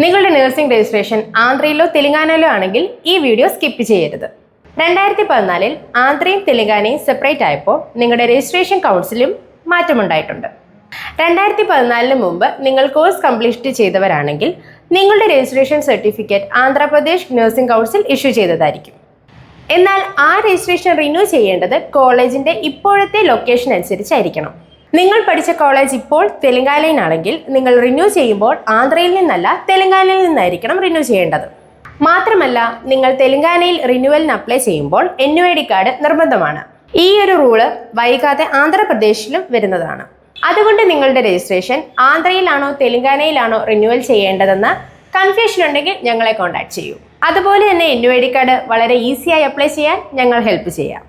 നിങ്ങളുടെ nursing registration ആന്ധ്രയിലോ തെലങ്കാനയിലോ ആണെങ്കിൽ ഈ വീഡിയോ സ്കിപ്പ് ചെയ്യരുത്. 2014 ആന്ധ്രയും തെലങ്കാനയും സെപ്പറേറ്റ് ആയപ്പോൾ നിങ്ങളുടെ രജിസ്ട്രേഷൻ കൗൺസിലും മാറ്റമുണ്ടായിട്ടുണ്ട്. 2014 മുമ്പ് നിങ്ങൾ കോഴ്സ് കംപ്ലീറ്റ് ചെയ്തവരാണെങ്കിൽ നിങ്ങളുടെ registration certificate Andhra Pradesh nursing council issue ചെയ്തതായിരിക്കും. എന്നാൽ ആ രജിസ്ട്രേഷൻ റിന്യൂ ചെയ്യേണ്ടത് കോളേജിന്റെ ഇപ്പോഴത്തെ ലൊക്കേഷൻ അനുസരിച്ചായിരിക്കണം. നിങ്ങൾ പഠിച്ച കോളേജ് ഇപ്പോൾ തെലങ്കാനയിലാണെങ്കിൽ നിങ്ങൾ റിന്യൂ ചെയ്യുമ്പോൾ ആന്ധ്രയിൽ നിന്നല്ല തെലങ്കാനയിൽ നിന്നായിരിക്കണം റിന്യൂ ചെയ്യേണ്ടത്. മാത്രമല്ല, നിങ്ങൾ തെലങ്കാനയിൽ റിന്യൂവലിന് അപ്ലൈ ചെയ്യുമ്പോൾ NUID കാർഡ് നിർബന്ധമാണ്. ഈ ഒരു റൂള് വൈകാതെ ആന്ധ്രാപ്രദേശിലും വരുന്നതാണ്. അതുകൊണ്ട് നിങ്ങളുടെ രജിസ്ട്രേഷൻ ആന്ധ്രയിലാണോ തെലങ്കാനയിലാണോ റിന്യൂവൽ ചെയ്യേണ്ടതെന്ന് കൺഫ്യൂഷൻ ഉണ്ടെങ്കിൽ ഞങ്ങളെ കോൺടാക്ട് ചെയ്യൂ. അതുപോലെ തന്നെ NUID കാർഡ് വളരെ ഈസിയായി അപ്ലൈ ചെയ്യാൻ ഞങ്ങൾ ഹെൽപ്പ് ചെയ്യാം.